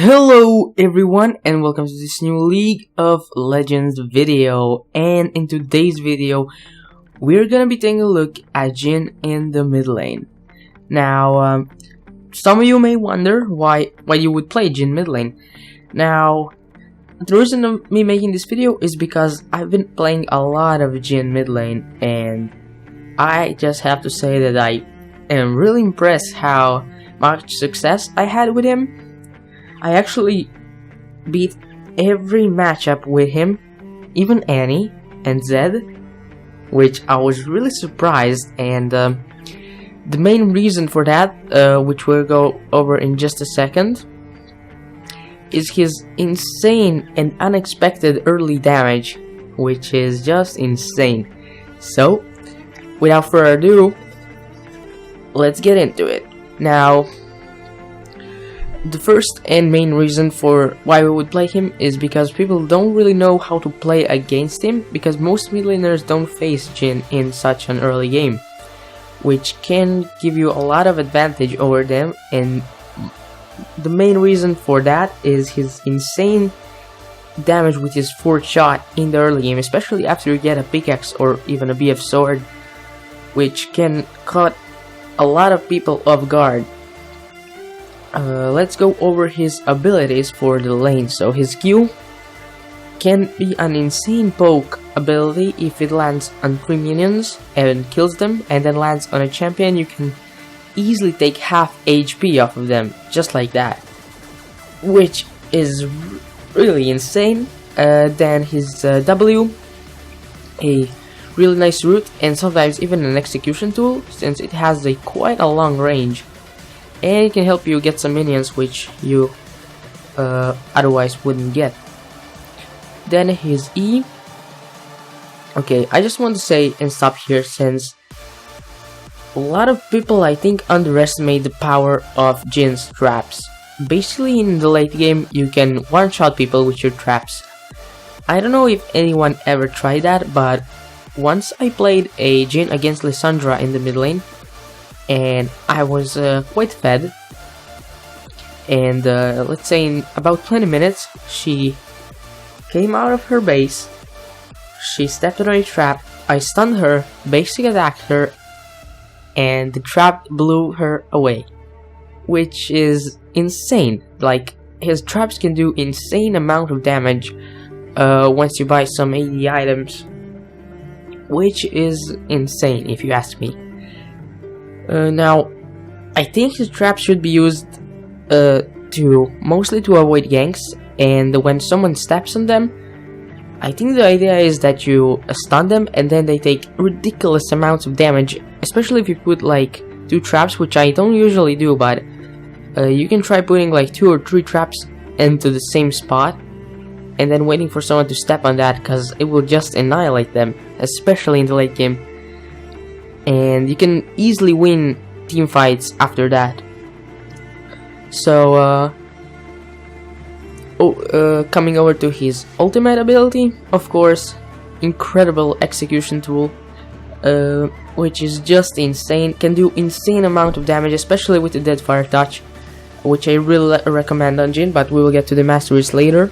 Hello everyone and welcome to this new League of Legends video, and in today's video we're gonna be taking a look at Jhin in the mid lane. Now some of you may wonder why you would play Jhin mid lane. Now the reason of me making this video is because I've been playing a lot of Jhin mid lane, and I just have to say that I am really impressed how much success I had with him. I actually beat every matchup with him, even Annie and Zed, which I was really surprised, and the main reason for that, which we'll go over in just a second, is his insane and unexpected early damage, which is just insane. So, without further ado, let's get into it. Now, the first and main reason for why we would play him is because people don't really know how to play against him, because most mid laners don't face Jhin in such an early game, which can give you a lot of advantage over them, and the main reason for that is his insane damage with his 4th shot in the early game, especially after you get a pickaxe or even a BF sword, which can cut a lot of people off guard. Let's go over his abilities for the lane. So his Q can be an insane poke ability. If it lands on 3 minions and kills them, and then lands on a champion, you can easily take half HP off of them, just like that, which is really insane. Then his W, a really nice route, and sometimes even an execution tool, since it has quite a long range. And it can help you get some minions which you otherwise wouldn't get. Then his E. Okay, I just want to say and stop here, since a lot of people I think underestimate the power of Jhin's traps. Basically in the late game you can one-shot people with your traps. I don't know if anyone ever tried that, but once I played a Jhin against Lissandra in the mid lane, and I was quite fed, and let's say in about 20 minutes she came out of her base, she stepped on a trap, I stunned her, basic attacked her, and the trap blew her away, which is insane. Like, his traps can do insane amount of damage once you buy some AD items, which is insane if you ask me. Now, I think his traps should be used mostly to avoid ganks, and when someone steps on them, I think the idea is that you stun them and then they take ridiculous amounts of damage, especially if you put like 2 traps, which I don't usually do, but you can try putting like 2 or 3 traps into the same spot and then waiting for someone to step on that, because it will just annihilate them, especially in the late game. And you can easily win team fights after that. So coming over to his ultimate ability, of course, incredible execution tool, which is just insane, can do insane amount of damage, especially with the Deadfire touch, which I really recommend on Jhin, but we will get to the masteries later.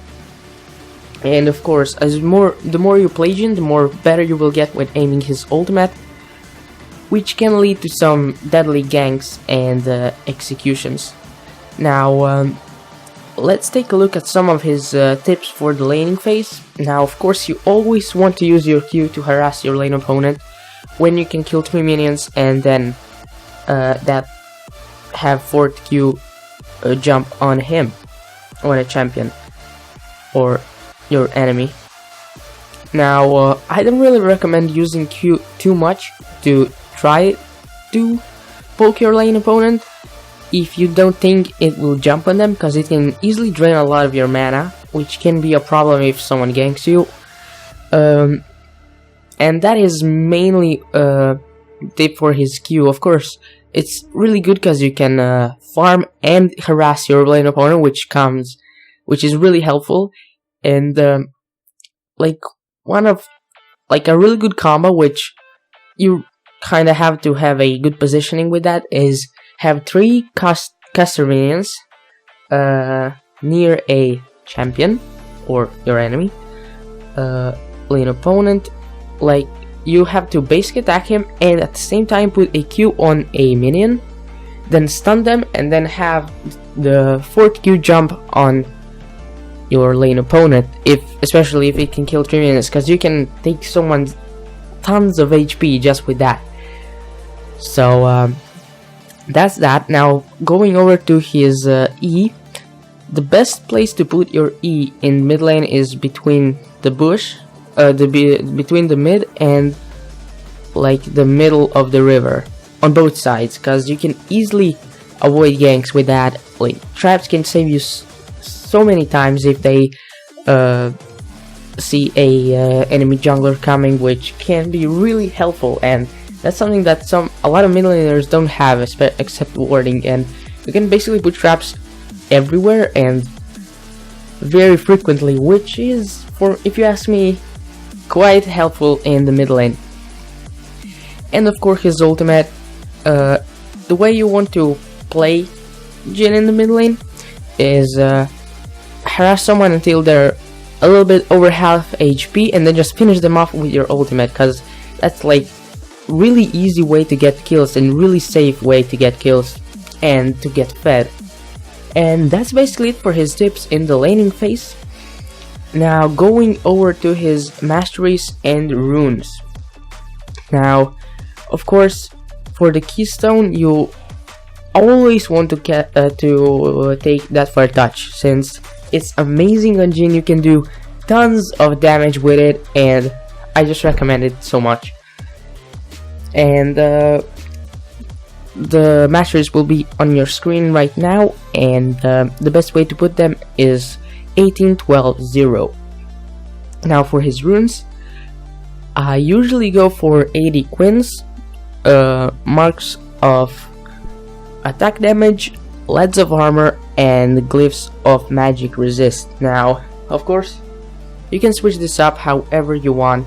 And of course, the more you play Jhin, the more better you will get with aiming his ultimate, which can lead to some deadly ganks and executions. Now, let's take a look at some of his tips for the laning phase. Now, of course, you always want to use your Q to harass your lane opponent when you can kill 3 minions and then that have 4th Q jump on him, on a champion or your enemy. Now, I don't really recommend using Q too much to try to poke your lane opponent if you don't think it will jump on them, because it can easily drain a lot of your mana, which can be a problem if someone ganks you. And that is mainly a tip for his Q. Of course, it's really good because you can farm and harass your lane opponent, which is really helpful. And like a really good combo, which you kind of have to have a good positioning with, that is have 3 caster minions near a champion or your enemy lane opponent, like you have to basic attack him and at the same time put a Q on a minion, then stun them, and then have the 4th Q jump on your lane opponent, especially if it can kill 3 minions, because you can take someone's tons of HP just with that. So that's that. Now going over to his E, the best place to put your E in mid lane is between the bush, between the mid and like the middle of the river on both sides, because you can easily avoid ganks with that. Like traps can save you so many times if they see a enemy jungler coming, which can be really helpful, and that's something that a lot of mid laners don't have except warding, and you can basically put traps everywhere and very frequently, which is, if you ask me, quite helpful in the mid lane. And of course his ultimate, the way you want to play Jhin in the mid lane is harass someone until they're a little bit over half HP and then just finish them off with your ultimate, because that's like really easy way to get kills and really safe way to get kills and to get fed. And that's basically it for his tips in the laning phase. Now going over to his masteries and runes. Now of course for the keystone you always want to take that for a touch, since it's amazing on Jhin. You can do tons of damage with it and I just recommend it so much. And the masteries will be on your screen right now, and the best way to put them is 18, 12, 0. Now for his runes, I usually go for 80 quins, marks of attack damage, leads of armor, and glyphs of magic resist. Now of course you can switch this up however you want,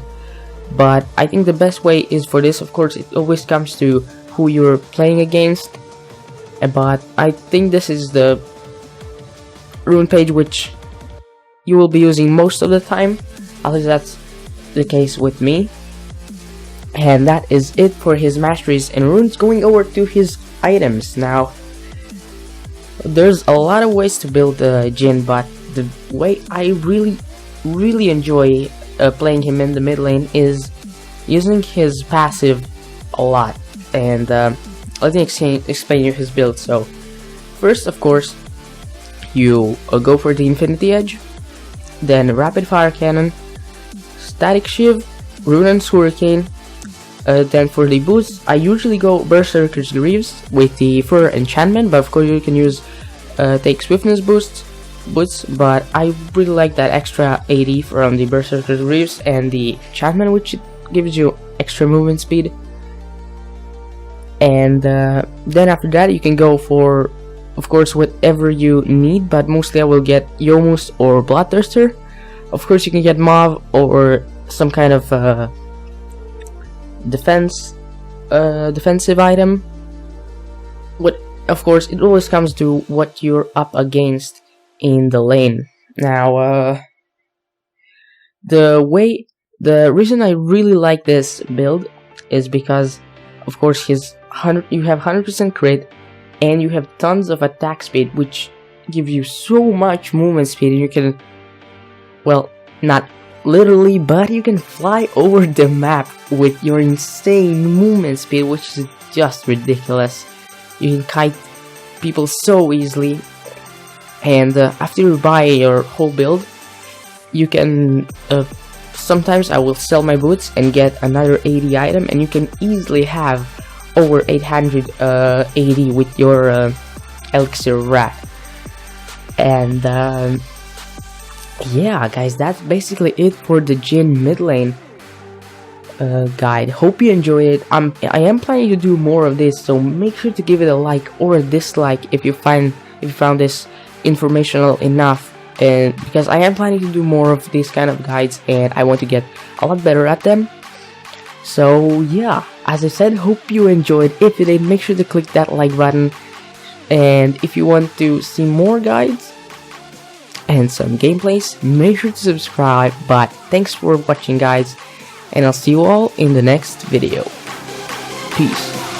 but I think the best way is for this. Of course it always comes to who you're playing against, but I think this is the rune page which you will be using most of the time, at least that's the case with me. And that is it for his masteries and runes. Going over to his items now, there's a lot of ways to build Jhin, but the way I really enjoy playing him in the mid lane is using his passive a lot. And let me explain you his build. So first, of course, you go for the Infinity Edge, then Rapid Fire Cannon, Static Shiv, Runaan's Hurricane. Then for the boosts, I usually go Berserker's Greaves with the Fur enchantment, but of course you can use take Swiftness boosts, but I really like that extra 80 from the Berserker's Greaves and the enchantment, which gives you extra movement speed. And then after that you can go for, of course, whatever you need, but mostly I will get Yomus or Bloodthirster. Of course you can get Mauve or some kind of defensive item. Of course it always comes to what you're up against in the lane. Now the reason I really like this build is because of course you have 100% crit and you have tons of attack speed, which give you so much movement speed, and you can, well, not literally, but you can fly over the map with your insane movement speed, which is just ridiculous. You can kite people so easily, and after you buy your whole build, you can sometimes I will sell my boots and get another 80 item, and you can easily have over 880 with your elixir rat. And yeah guys, that's basically it for the Jhin mid lane guide. Hope you enjoyed it. I am planning to do more of this, so make sure to give it a like or a dislike if you found this informational enough, and because I am planning to do more of these kind of guides and I want to get a lot better at them. So yeah, as I said, hope you enjoyed. If you did, make sure to click that like button, and if you want to see more guides, and some gameplays, make sure to subscribe. But thanks for watching, guys, and I'll see you all in the next video. Peace.